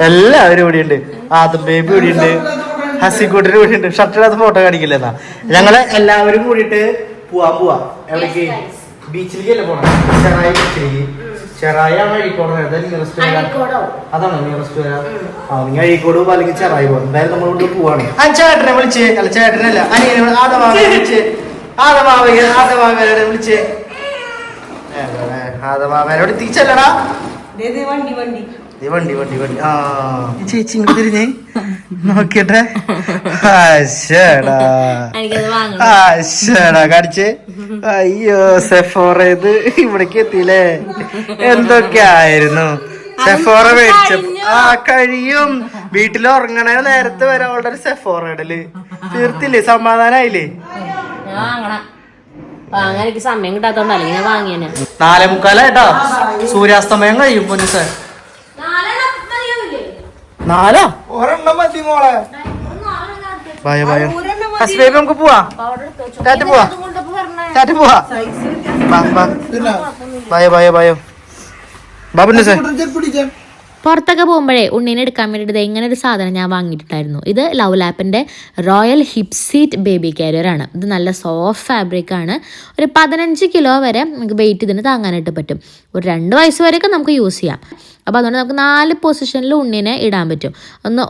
എല്ലാവരും ഇവിടെ ഉണ്ട്. ആദം ബേബി ഇവിടെ ഉണ്ട്, ഹസിക്കൂട്ടിന് ഇവിടെ ഉണ്ട്. ഷർട്ടിനകത്ത് ഫോട്ടോ കാണിക്കില്ലെന്നാ. ഞങ്ങള് എല്ലാവരും കൂടിയിട്ട് പോവാ. എവിടേക്ക്? ബീച്ചിലേക്കല്ലേ പോണം? ചെറായി ബീച്ചിലേക്ക്. ചെറായാണ് അഴീക്കോട്. അതാണോ നിയറസ്റ്റ് വരാ? നിങ്ങൾ അഴീക്കോട് പോകും അല്ലെങ്കിൽ ചെറായി പോകും. എന്തായാലും നമ്മൾ ഇവിടെ പോവാണ്. ചേട്ടനെ വിളിച്ചേ. അല്ല ചേട്ടനല്ല, അനിയനെ ആദമാവനെ വിളിച്ചേ. ആദമാവനെ വിളിച്ചേ. ആദമാവനോട് തിരിച്ചല്ലടാ. വണ്ടി ആ ചേച്ചി ഇങ്ങോട്ട് തിരിഞ്ഞേ നോക്കിട്ടെ. കടിച്ചേ. അയ്യോ സെഫോറ ഇത് ഇവിടേക്ക് എത്തിയില്ലേ? എന്തൊക്കെ ആയിരുന്നു സെഫോറ മേടിച്ച. കഴിയും. വീട്ടിൽ ഉറങ്ങണ നേരത്തെ വരെ അവളുടെ ഒരു സെഫോറ ഇടല് തീർത്തില്ലേ? സമാധാനായില്ലേ? സമയം കിട്ടാത്തോണ്ടല്ലേ ഞാൻ വാങ്ങിയ. 4:45 സൂര്യാസ്തമയം കഴിയും. പൊന്നു സാർ 4 ഒരെണ്ണം മതി മോളെ. ബേബി നമുക്ക് പോവാ. പുറത്തൊക്കെ പോകുമ്പോഴേ ഉണ്ണീനെ എടുക്കാൻ വേണ്ടിയിട്ട് ഇങ്ങനെ ഒരു സാധനം ഞാൻ വാങ്ങിയിട്ടുണ്ടായിരുന്നു. ഇത് ലവ് ലാപ്പിൻ്റെ റോയൽ ഹിപ് സീറ്റ് ബേബി കാരിയറാണ്. ഇത് നല്ല സോഫ്റ്റ് ഫാബ്രിക്കാണ്. ഒരു 15 കിലോ വരെ നമുക്ക് വെയിറ്റ് ഇതിന് താങ്ങാനായിട്ട് പറ്റും. ഒരു 2 വയസ്സ് വരെയൊക്കെ നമുക്ക് യൂസ് ചെയ്യാം. അപ്പോൾ അതുകൊണ്ട് നമുക്ക് 4 പൊസിഷനിൽ ഉണ്ണീനെ ഇടാൻ പറ്റും.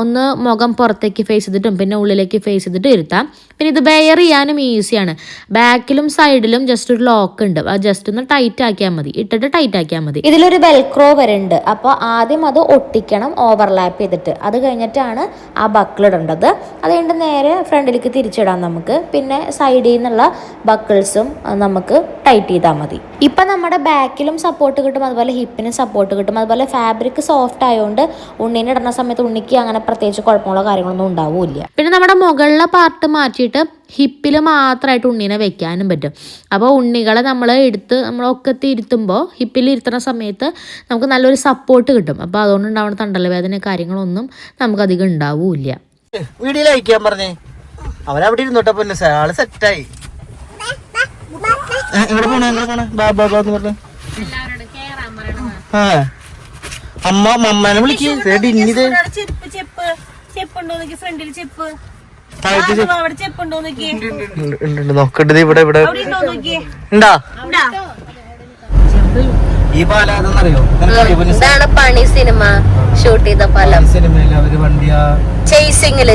ഒന്ന് മുഖം പുറത്തേക്ക് ഫേസ് ചെയ്തിട്ടും പിന്നെ ഉള്ളിലേക്ക് ഫേസ് ചെയ്തിട്ടും ഇരുത്താം. പിന്നെ ഇത് വെയർ ചെയ്യാനും ഈസിയാണ്. ബാക്കിലും സൈഡിലും ജസ്റ്റ് ഒരു ലോക്ക് ഉണ്ട്. അത് ജസ്റ്റ് ഒന്ന് ടൈറ്റ് ആക്കിയാൽ മതി. ഇട്ടിട്ട് ടൈറ്റ് ആക്കിയാൽ മതി. ഇതിലൊരു വെൽക്രോ വരുന്നുണ്ട്. അപ്പോൾ ആദ്യം അത് ഒട്ടിക്കണം ഓവർലാപ്പ് ചെയ്തിട്ട്. അത് കഴിഞ്ഞിട്ടാണ് ആ ബക്കിൾ ഇടേണ്ടത്. അത് കഴിഞ്ഞിട്ട് നേരെ ഫ്രണ്ടിലേക്ക് തിരിച്ചിടാം നമുക്ക്. പിന്നെ സൈഡിൽ നിന്നുള്ള ബക്കിൾസും നമുക്ക് ടൈറ്റ് ചെയ്താൽ മതി. ഇപ്പം നമ്മുടെ ബാക്കിലും സപ്പോർട്ട് കിട്ടും, അതുപോലെ ഹിപ്പിനും സപ്പോർട്ട് കിട്ടും. അതുപോലെ ഫാബ്രിക് സോഫ്റ്റ് ആയതുകൊണ്ട് ഉണ്ണീനെ ഇടുന്ന സമയത്ത് ഉണ്ണിക്ക് അങ്ങനെ പ്രത്യേകിച്ച് കുഴപ്പമുള്ള കാര്യങ്ങളൊന്നും ഉണ്ടാവില്ല. പിന്നെ നമ്മുടെ മുകളിലെ പാർട്ട് മാറ്റിയിട്ട് ഹിപ്പിൽ മാത്രമായിട്ട് ഉണ്ണീനെ വെക്കാനും പറ്റും. അപ്പോൾ ഉണ്ണികളെ നമ്മൾ നമ്മളൊക്കത്തി ഇരുത്തുമ്പോൾ ഹിപ്പിൽ ഇരുത്തുന്ന സമയത്ത് നമുക്ക് നല്ലൊരു സപ്പോർട്ട് കിട്ടും. അപ്പോൾ അതുകൊണ്ട് ഉണ്ടാവുന്ന തണ്ടൽ വേദന കാര്യങ്ങളൊന്നും നമുക്കധികം ഉണ്ടാവില്ല. വീഡിയോ ലൈക്കാൻ പറഞ്ഞേ അവരവിടെ ഇരുന്നോട്ടെ. പൊന്നു സാർ ആള് സെറ്റായി. എങ്ങനെ പോണേ ബാബാ എന്ന് പറഞ്ഞു. അമ്മ മമ്മനെ വിളിക്ക്. നോക്കണ്ടത് ഇവിടെ ഉണ്ടാ. ഈ പാലം അതെന്നറിയോ? ഇതാണ് പണി സിനിമ ഷൂട്ട് ചെയ്ത പാലം. സിനിമയില് അവര് വണ്ടിയാ ചേസിങ്ങില്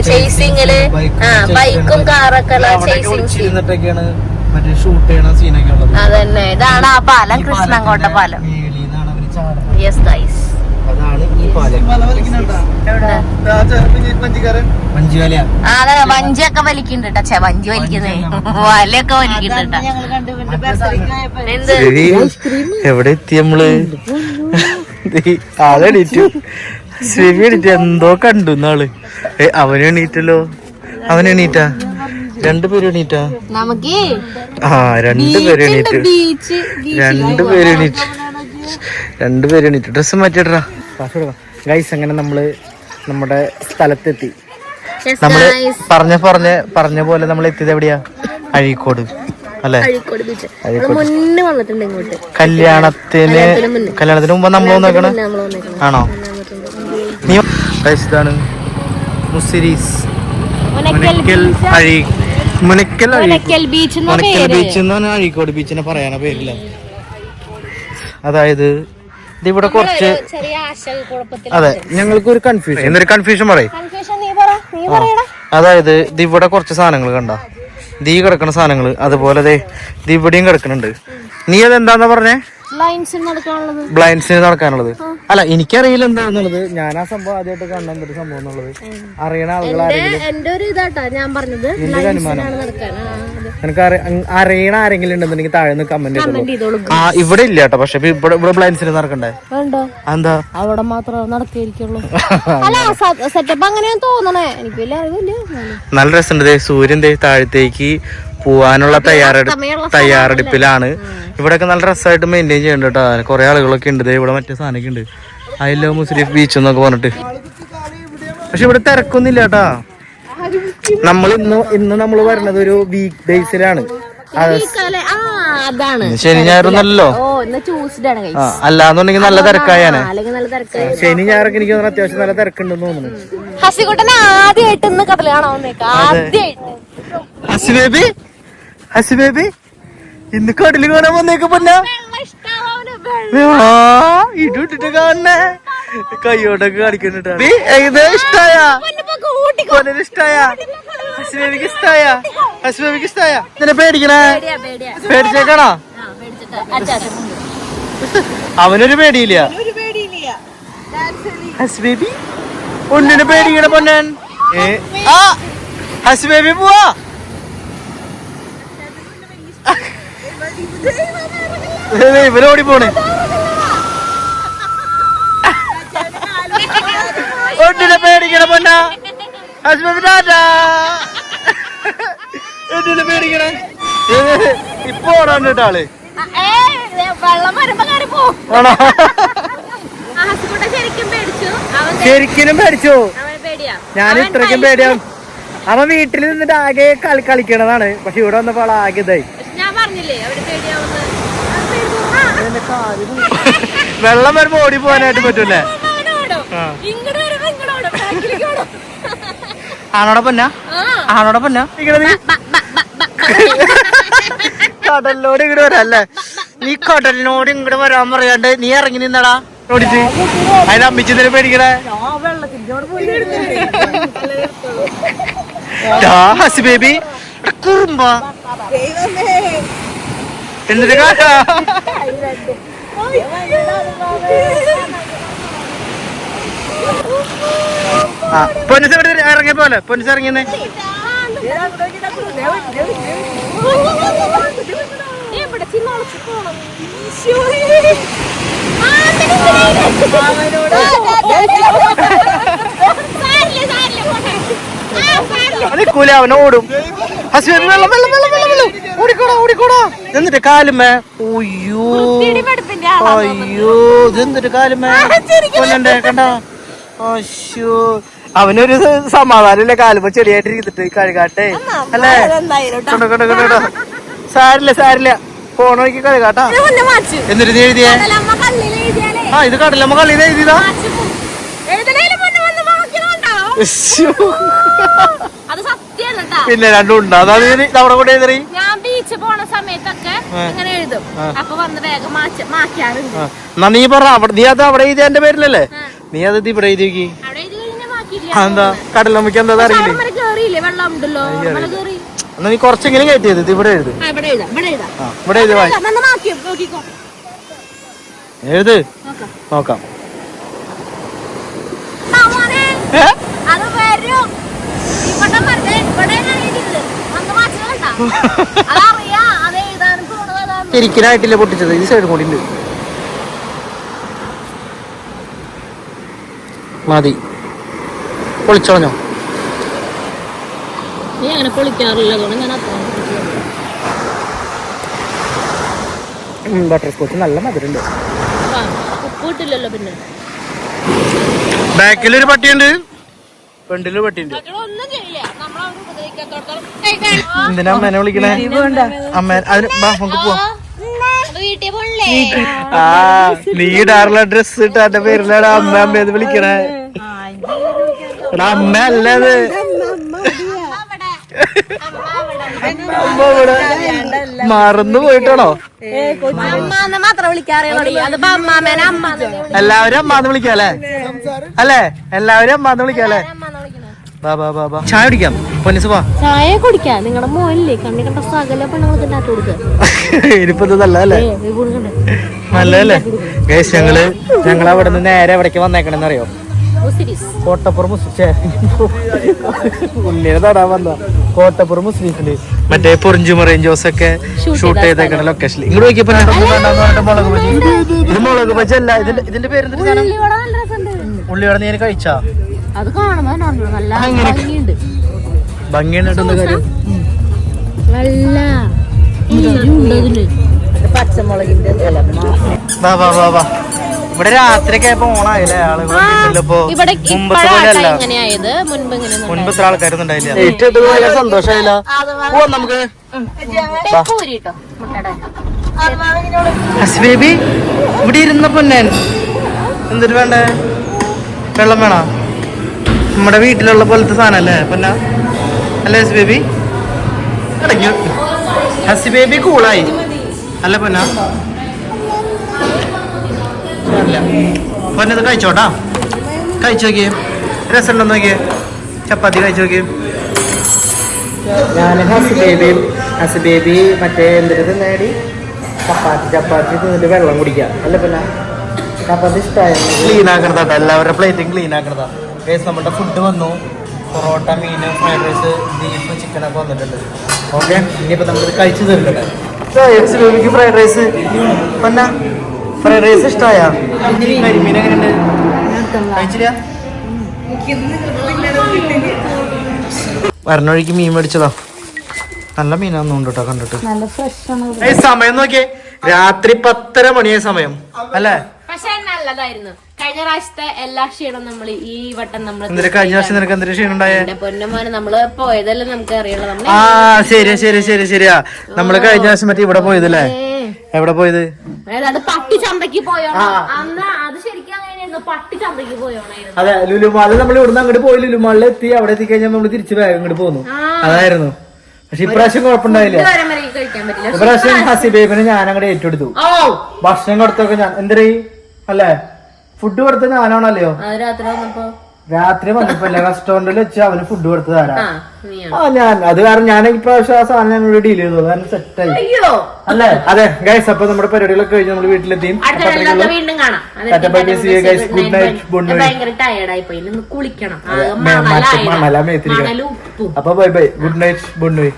ബൈക്കും കാറൊക്കെ ഇരുന്നിട്ടൊക്കെയാണ് മറ്റേ ഷൂട്ട് ചെയ്യണ സീനൊക്കെ ഉള്ളത്. അതന്നെ ഇതാണ് ആ പാലം, കൃഷ്ണൻകോട്ട പാലം. യെസ് ഗൈസ്, അതാണ് ഈ പാലം. അതെ വഞ്ചിയൊക്കെ വലിക്കുന്നുണ്ട്. വഞ്ചി വലിക്കുന്നേ വലയൊക്കെ വലിക്കുന്നുണ്ട്. എവിടെ എത്തി നമ്മള്? അതെണീറ്റു. ശ്രീമി എണീറ്റ് എന്തോ കണ്ടു നാള്. അവന് എണീറ്റല്ലോ. അവനെണീറ്റാ? 2 പേരും എണീറ്റാ? നമുക്ക് 2 പേരും എണീറ്റ്. 2 പേരും എണീറ്റ്. ഡ്രസ്സ് മാറ്റിയിട്ടാ ഗൈസ്. അങ്ങനെ നമ്മള് നമ്മുടെ സ്ഥലത്തെത്തി. നമ്മള് പറഞ്ഞ പോലെ നമ്മൾ എത്തിയത് എവിടെയാ? അഴീക്കോട് അല്ലെ? കല്യാണത്തിന് മുമ്പ് നമ്മൾ നോക്കണേ ആണോ? ഇതാണ് മുസിരീസ് മുനക്കൽ ബീച്ച് എന്നാണ് അഴീക്കോട് ബീച്ചിനെ പറയാന പേരില്ല. അതായത് ഇതിവിടെ കുറച്ച് അതെ ഞങ്ങൾക്ക് ഒരു കൺഫ്യൂഷൻ. എന്നൊരു കൺഫ്യൂഷൻ പറയും. അതായത് ഇതിവിടെ കുറച്ച് സാധനങ്ങൾ കണ്ട ദീ കിടക്കുന്ന സാധനങ്ങൾ അതുപോലെ ഇവിടെയും കിടക്കുന്നുണ്ട്. നീ അതെന്താന്നാ പറഞ്ഞേ? ബ്ലൈൻഡ്സിന് നടക്കാനുള്ളത്. അല്ല എനിക്കറിയില്ല എന്താന്നുള്ളത്. ഞാൻ ആ സംഭവം ആദ്യമായിട്ട് കാണാൻ എന്തൊരു സംഭവം എന്നുള്ളത് അറിയണ ആളുകളാരെങ്കിലും എനിക്ക് അറിയണ ആരെങ്കിലും ഉണ്ടെന്നുണ്ടെങ്കിൽ താഴെ കമന്റ് ചെയ്തോളൂ. ഇവിടെ ഇല്ല കേട്ടോ. പക്ഷെ ഇവിടെ ബ്ലൈൻഡ്സിന് നടക്കണ്ടേ? എന്താ അവിടെ മാത്രം നടക്കായിരിക്കുള്ളൂ. നല്ല രസമുണ്ട്. സൂര്യൻ താഴത്തേക്ക് പോവാനുള്ള തയ്യാറെടുപ്പിലാണ്. ഇവിടെയൊക്കെ നല്ല രസമായിട്ട് മെയിൻറ്റെയിൻ ചെയ്യണ്ട കേട്ടോ. കുറെ ആളുകളൊക്കെ ഉണ്ട്. ഇവിടെ മറ്റേ സാധനമൊക്കെ ഉണ്ട്. ഐ ലവ് മുസ്ലിം ബീച്ച് എന്നൊക്കെ പറഞ്ഞിട്ട്. പക്ഷെ ഇവിടെ തിരക്കൊന്നുമില്ല കേട്ടാ. ഇന്ന് നമ്മൾ വരുന്നത് ഒരു വീക്ക് ഡേയ്സിലാണ്. അതാണ് ശനി ഞായറൊന്നല്ലോ. ഓ ഇന്ന് ട്യൂസ്ഡേ ആണ് guys. അല്ലാന്നുണ്ടെങ്കിൽ നല്ല തിരക്കായാണ്. അല്ലെങ്കിൽ നല്ല തിരക്കായി. ശനി ഞായറൊക്കെ എനിക്ക് തോന്നുന്നു അത്യാവശ്യം നല്ല തിരക്കുണ്ടെന്ന് തോന്നുന്നു. ഹസികുട്ടനെ ആദ്യമായിട്ട് ഇന്ന് കടൽ കാണാൻ വന്നേക്ക. ആദ്യമായിട്ട് ഹസി ബേബി ഇന്ന് കടല് കാണാൻ വന്നേക്ക് പൊന്ന. ഇട്ടിട്ട് കാണണേ കൈയോട്ടൊക്കെ കാണിക്കുന്നുണ്ട്. ഇഷ്ടായ ഹസ്ബേബിക്ക് ഇഷ്ടായ ഹസ്ബേബിക്ക് ഇഷ്ടായ ഇതിനെ പേടിക്കണേ പേടിച്ചേക്കണോ? അവനൊരു പേടിയില്ല. ഹസ്ബേബി ഒന്നിനെ പേടിക്കണ പൊന്നൻ. ആ ഹസ്ബേബി പോവാ. ഇവരോടി പോണേ. ഒന്നിനെ പേടിക്കണ പൊന്ന. ഹസ്ബേബി ടാറ്റാ. എന്തിനെ പേടിക്കണേ? ഇപ്പൊ ഓടാൻ കേട്ടാള് ആണോ? ശരിക്കും പേടിച്ചു. ഞാൻ ഇത്രയ്ക്കും പേടിയാവും. അവൻ വീട്ടിൽ നിന്നിട്ട് ആകെ കളിക്കണതാണ്. പക്ഷെ ഇവിടെ വന്നപ്പോ ആകെ ഇതായി. വെള്ളം വരുമ്പോ ഓടി പോകാനായിട്ട് പറ്റൂലേ? ആണോടെ പൊന്ന ആണോടെ പൊന്ന കടലിനോട് ഇങ്ങോട്ട് വരാല്ലേ? നീ കടലിനോട് ഇങ്ങോട്ട് വരാൻ പറയാണ്ട് നീ ഇറങ്ങി നിന്നടാ ഓടിച്ച്. അതിന് അമ്മിച്ചതിനെ പേടിക്കണേ. ഹസി ബേബി കുറുമ്പ എന്നിട്ട് കാട്ടാ. പൊന്നിസ് ഇവിടെ ഇറങ്ങിയ പോലെ പൊന്നിസ് ഇറങ്ങിയെന്നേ. നിക്കൂല അവൻ ഓടും. ഹസ്ബൻഡ് വെള്ളം വെള്ളം വെള്ളം വെള്ളം വെള്ളം ഓടിക്കോടാ ഓടിക്കോടാ. എന്നിട്ട് കാലുമേ അയ്യോ അയ്യോ ഇതെന്നിട്ട് കാലുമേ കൊല്ലണ്ടേ കണ്ട. അയ്യോ അവനൊരു സമാധാനമില്ല. കാലുമ്പോ ചെടിയായിട്ടിരിക്കട്ടെ കഴുകാട്ടെ അല്ലേ? കണ്ടോ കണ്ടോ കണ്ടോ. സാരില്ല സാരില്ല ഫോൺ നോക്കി കഴുകാട്ടാ. എന്നിട്ട് നീ എഴുതിയേ? ആ ഇത് കടലമ്മ കള്ളിന്ന് എഴുതിയതാ. പിന്നെ രണ്ടും ഉണ്ടോ? അതാ നീ അവിടെ കൂടെ എഴുതി. ഞാൻ ബീച്ച് പോണ സമയത്തൊക്കെ ഇങ്ങനെ എഴുതും. അപ്പൊ വന്ന് വേഗം മാറ്റാറുണ്ട്. എന്നാ നീ പറ നീ അത് അവിടെ എഴുതിയ എന്റെ പേരിലല്ലേ? നീ അത് ഇവിടെ എഴുതി നോക്കി. എന്താ കടലമ്മക്ക് എന്താ അറിയില്ലേ? എന്നാ നീ കുറച്ചെങ്കിലും കയറ്റിയത് ഇത് ഇവിടെ എഴുത്. ഇവിടെ എഴുതി എഴുത് നോക്കാം. ശരിക്കനായിട്ടില്ല പൊട്ടിച്ചത്. ഇത് സൈഡ് കൂടി ഉണ്ട്. മതി പൊളിച്ചോളഞ്ഞോ? നീ അങ്ങനെ പൊളിക്കാറില്ല. ബട്ടർ സ്കോച്ച് നല്ല മധുരണ്ട്. ഉപ്പിട്ടില്ലല്ലോ. പിന്നെ ബാക്കിലൊരു പട്ടിയുണ്ട് ഫ്രണ്ടിലൊരു പട്ടിയുണ്ട്. എന്തിനാ അമ്മേനെ വിളിക്കണേ? അമ്മ അതിന് നമുക്ക് പോവാം. ആ നീ ഇടാറുള്ള ഡ്രസ് ഇട്ട് എന്റെ പേരിലാണ് അമ്മ അമ്മേന്ന് വിളിക്കണേ. അമ്മ അല്ലത് മറന്നു പോയിട്ടാണോ? എല്ലാവരും അമ്മാന്ന് വിളിക്കാല്ലേ? അല്ലേ എല്ലാവരും അമ്മാന്ന് വിളിക്കാല്ലേ? ചായ കുടിക്കാം പൊന്നിസ് വാ. ചായ കുടിക്കാം. നിങ്ങളുടെ മോനില്ലേ കണ്ണി കണ്ട സകല പെണ്ണുങ്ങൾക്ക് നാട്ട് കൊടുക്കുക. ഇനിയിപ്പോ നല്ലതല്ലേ? നല്ലതല്ലേ ഗൈസ്? ഞങ്ങൾ അവിടെ നിന്ന് നേരെ എവിടേക്ക് വന്നേക്കണെന്ന് അറിയോ? കോട്ടപ്പുറം ഉണ്ണിനെ തൊടാൻ വന്ന കോട്ടപ്പുറം മുസ്ലിംസില് മറ്റേ പൊറിഞ്ചുമറയും ജോസൊക്കെ ഷൂട്ട് ചെയ്തേക്കണ ലൊക്കേഷനിൽ. ഇങ്ങോട്ട് നോക്കിയപ്പോ മുളക് ബജി. ഇത് മുളക് ബജി അല്ല. ഇതിന്റെ പേര് ഉള്ളിയോടെ നീ കഴിച്ചാ? അത് കാണുമ്പോ നല്ല ഭംഗിയുണ്ട് കാര്യം. പച്ചമുളകിന്റെ ഇവിടെ രാത്രിയൊക്കെ ഓണായില്ലേ ആളുകൾ ഇപ്പോ ഇവിടെ മുമ്പത്തെ പോലെ അല്ല. ഇങ്ങനെയായത് മുൻപ് ഇത്ര ആൾക്കാരൊന്നും ഉണ്ടായില്ല. ഏറ്റവും ഭയങ്കര സന്തോഷമായില്ല. പോവാം നമുക്ക്. ഹസ് ബേബി ഇവിടെ ഇരുന്ന പൊന്നൻ എന്തിനു വേണ്ടേ? വെള്ളം വേണോ? നമ്മുടെ വീട്ടിലുള്ള പോലത്തെ സാധനം അല്ലേ പൊന്ന? അല്ലേ ഹസ് ബേബി? അടങ്ങി ഹസ് ബേബി കൂളായി അല്ല പൊന്ന? പൊന്നത് കഴിച്ചോട്ടാ. കഴിച്ചു നോക്കിയേ, രസമുണ്ടോ നോക്കിയേ. ചപ്പാത്തി കഴിച്ചു നോക്കിയേ. ഞാൻ ഹസ് ബേബി മറ്റേ എന്തൊരു നേടി ചപ്പാത്തി തിന്നിട്ട് വെള്ളം കുടിക്കാം അല്ല പിന്നെ ചപ്പാത്തി ഇഷ്ടമായി. ക്ലീൻ ആക്കണതാട്ടോ, എല്ലാവരുടെ പ്ലേറ്റും ക്ലീൻ ആക്കണതാ. നമ്മുടെ ഫുഡ് വന്നു. പൊറോട്ട, മീൻ, ഫ്രൈഡ് റൈസ്, ബീഫ്, ചിക്കനൊക്കെ വന്നിട്ടുണ്ട്. ഓക്കെ, ഇനിയിപ്പോൾ നമ്മളിത് കഴിച്ചു തീർക്കട്ടെ. ബേബിക്ക് ഫ്രൈഡ് റൈസ് പിന്നെ ഫ്രൈഡ് റൈസ് ഇഷ്ടമായ? കരിമീൻ എങ്ങനെയുണ്ട്? കഴിച്ചില്ല? വരണ വഴിക്ക് മീൻ മേടിച്ചതാ. നല്ല മീനാന്നുണ്ട് കേട്ടോ കണ്ടിട്ട്. സമയം നോക്കിയേ, രാത്രി 10:30 മണിയായ സമയം അല്ലേ? പക്ഷെ നല്ലതായിരുന്നു. കഴിഞ്ഞ പ്രാവശ്യത്തെ എല്ലാ ക്ഷീണം നമ്മൾ ഈ വട്ടം നമ്മൾ കഴിഞ്ഞ പ്രാവശ്യം നിനക്ക് എന്തൊരു ക്ഷീണം ഉണ്ടായേ? പൊന്നമോനെ നമ്മള് പോയതല്ലേ നമുക്ക് അറിയുള്ളൂ. ആ ശരിയാ നമ്മള് കഴിഞ്ഞ പ്രാവശ്യം മറ്റേ ഇവിടെ പോയതല്ലേ? എവിടെ പോയത്? പട്ടി ചന്തക്ക് പോയോ? അന്ന് അത് ശരിക്കും അങ്ങനെയായിരുന്നു, പട്ടി ചന്തക്ക് പോയോണായിരുന്നു. അതെ, ലുലുമാള് നമ്മൾ ഇവിടുന്ന് അങ്ങോട്ട് പോയി. ലുലുമാളിൽ എത്തി, അവിടെ എത്തിക്കഴിഞ്ഞാൽ നമ്മള് തിരിച്ചു ബാഗ് ഇങ്ങോട്ട് പോന്നു. അതായിരുന്നു. പക്ഷെ ഇപ്രാവശ്യം കുഴപ്പമുണ്ടായില്ല. ഇപ്രാവശ്യം ഹസിബേബിനെ ഞാൻ അങ്ങോട്ട് ഏറ്റെടുത്തു. ഭക്ഷണം കൊടുത്തൊക്കെ ഞാൻ എന്തരേ അല്ലേ? ഫുഡ് കൊടുത്ത ഞാനാണല്ലോ രാത്രി വന്നപ്പോ റെസ്റ്റോറന്റിൽ വെച്ച് അവന് ഫുഡ് കൊടുത്തത് ആരാ? ഞാൻ അത് കാരണം ഞാൻ ഇപ്രാവശ്യം ആ സാധനം ഞങ്ങൾ ഡീൽ ചെയ്തു. കാരണം സെറ്റായി അല്ലേ? അതെ ഗൈസ്, അപ്പൊ നമ്മുടെ പരിപാടികളൊക്കെ കഴിഞ്ഞ് നമ്മൾ വീട്ടിലെത്തി. Good night, bud night. അപ്പൊ bye bye, good night, bud night.